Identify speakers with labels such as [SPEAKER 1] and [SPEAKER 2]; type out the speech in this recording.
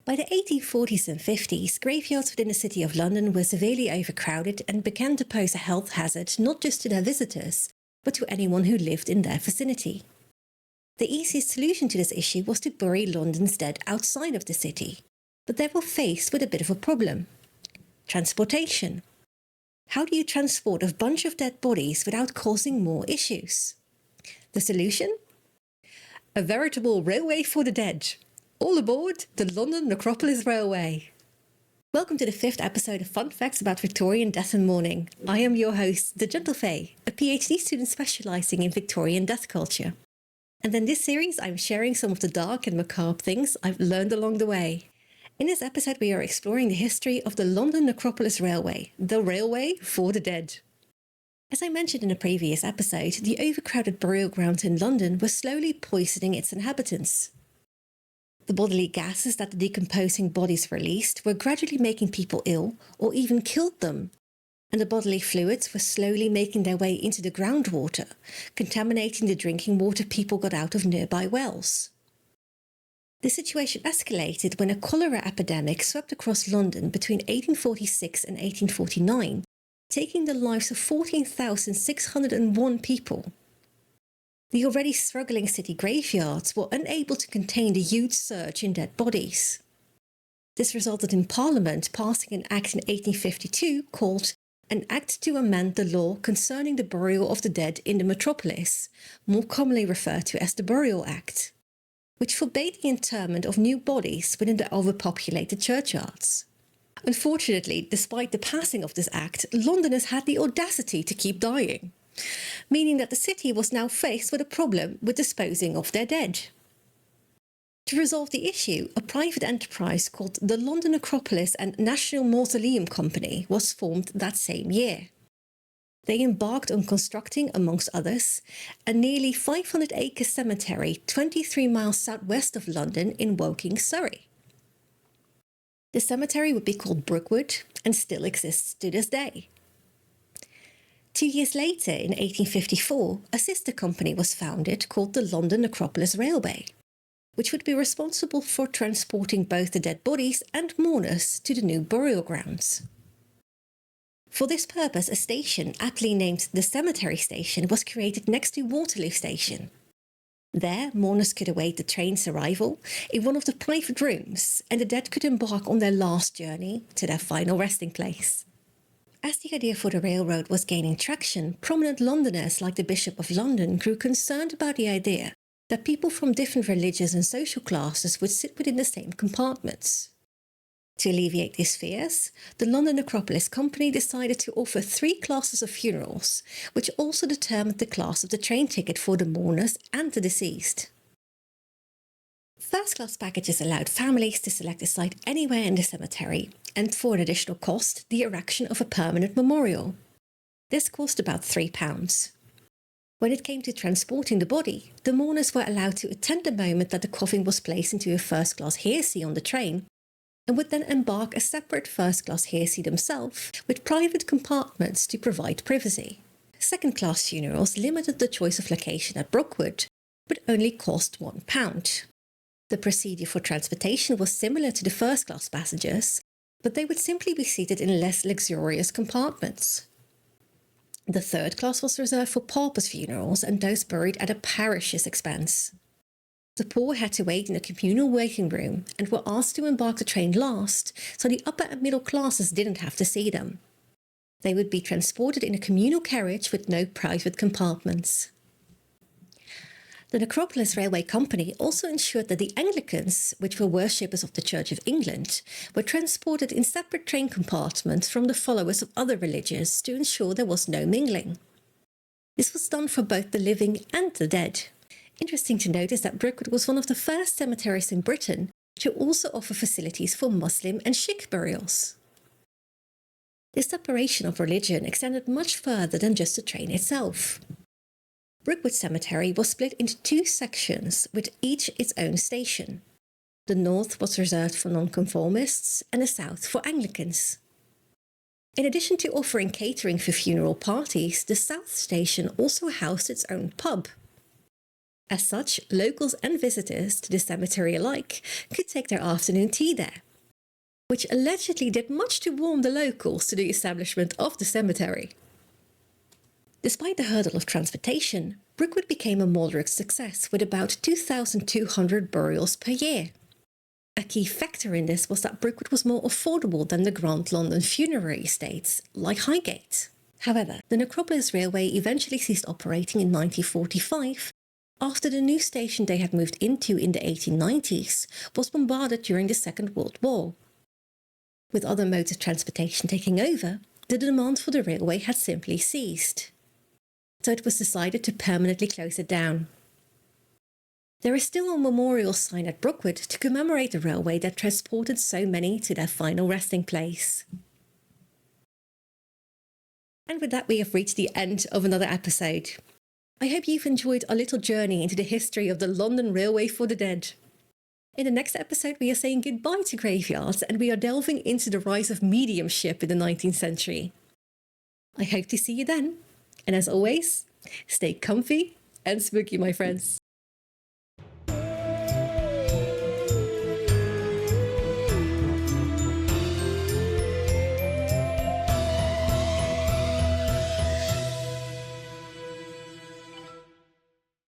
[SPEAKER 1] By the 1840s and 50s, graveyards within the City of London were severely overcrowded and began to pose a health hazard not just to their visitors, but to anyone who lived in their vicinity. The easiest solution to this issue was to bury London's dead outside of the city, but they were faced with a bit of a problem. Transportation. How do you transport a bunch of dead bodies without causing more issues? The solution? A veritable railway for the dead. All aboard the London Necropolis Railway. Welcome to the 5th episode of Fun Facts about Victorian death and mourning. I am your host, the Gentle Fae, a PhD student specialising in Victorian death culture. And in this series, I'm sharing some of the dark and macabre things I've learned along the way. In this episode, we are exploring the history of the London Necropolis Railway, the railway for the dead. As I mentioned in a previous episode, the overcrowded burial grounds in London were slowly poisoning its inhabitants. The bodily gases that the decomposing bodies released were gradually making people ill or even killed them, and the bodily fluids were slowly making their way into the groundwater, contaminating the drinking water people got out of nearby wells. The situation escalated when a cholera epidemic swept across London between 1846 and 1849, taking the lives of 14,601 people. The already struggling city graveyards were unable to contain the huge surge in dead bodies. This resulted in Parliament passing an act in 1852 called An Act to Amend the Law Concerning the Burial of the Dead in the Metropolis, more commonly referred to as the Burial Act, which forbade the interment of new bodies within the overpopulated churchyards. Unfortunately, despite the passing of this act, Londoners had the audacity to keep dying, meaning that the city was now faced with a problem with disposing of their dead. To resolve the issue, a private enterprise called the London Necropolis and National Mausoleum Company was formed that same year. They embarked on constructing, amongst others, a nearly 500-acre cemetery 23 miles southwest of London in Woking, Surrey. The cemetery would be called Brookwood and still exists to this day. 2 years later, in 1854, a sister company was founded called the London Necropolis Railway, which would be responsible for transporting both the dead bodies and mourners to the new burial grounds. For this purpose, a station, aptly named the Cemetery Station, was created next to Waterloo Station. There, mourners could await the train's arrival in one of the private rooms, and the dead could embark on their last journey to their final resting place. As the idea for the railroad was gaining traction, prominent Londoners like the Bishop of London grew concerned about the idea that people from different religious and social classes would sit within the same compartments. To alleviate these fears, the London Necropolis Company decided to offer 3 classes of funerals, which also determined the class of the train ticket for the mourners and the deceased. First-class packages allowed families to select a site anywhere in the cemetery, and for an additional cost, the erection of a permanent memorial. This cost about £3. When it came to transporting the body, the mourners were allowed to attend the moment that the coffin was placed into a first-class hearse on the train, and would then embark a separate first-class hearse themselves with private compartments to provide privacy. Second-class funerals limited the choice of location at Brookwood, but only cost £1. The procedure for transportation was similar to the first-class passengers, but they would simply be seated in less luxurious compartments. The third class was reserved for paupers' funerals and those buried at a parish's expense. The poor had to wait in a communal waiting room and were asked to embark the train last, so the upper and middle classes didn't have to see them. They would be transported in a communal carriage with no private compartments. The Necropolis Railway Company also ensured that the Anglicans, which were worshippers of the Church of England, were transported in separate train compartments from the followers of other religions to ensure there was no mingling. This was done for both the living and the dead. Interesting to note is that Brookwood was one of the first cemeteries in Britain to also offer facilities for Muslim and Sikh burials. This separation of religion extended much further than just the train itself. Brookwood Cemetery was split into 2 sections, with each its own station. The north was reserved for nonconformists and the south for Anglicans. In addition to offering catering for funeral parties, the south station also housed its own pub. As such, locals and visitors to the cemetery alike could take their afternoon tea there, which allegedly did much to warm the locals to the establishment of the cemetery. Despite the hurdle of transportation, Brookwood became a moderate success with about 2,200 burials per year. A key factor in this was that Brookwood was more affordable than the Grand London funerary estates, like Highgate. However, the Necropolis Railway eventually ceased operating in 1945 after the new station they had moved into in the 1890s was bombarded during the Second World War. With other modes of transportation taking over, the demand for the railway had simply ceased. So it was decided to permanently close it down. There is still a memorial sign at Brookwood to commemorate the railway that transported so many to their final resting place. And with that, we have reached the end of another episode. I hope you've enjoyed our little journey into the history of the London Railway for the Dead. In the next episode, we are saying goodbye to graveyards and we are delving into the rise of mediumship in the 19th century. I hope to see you then. And as always, stay comfy and spooky, my friends.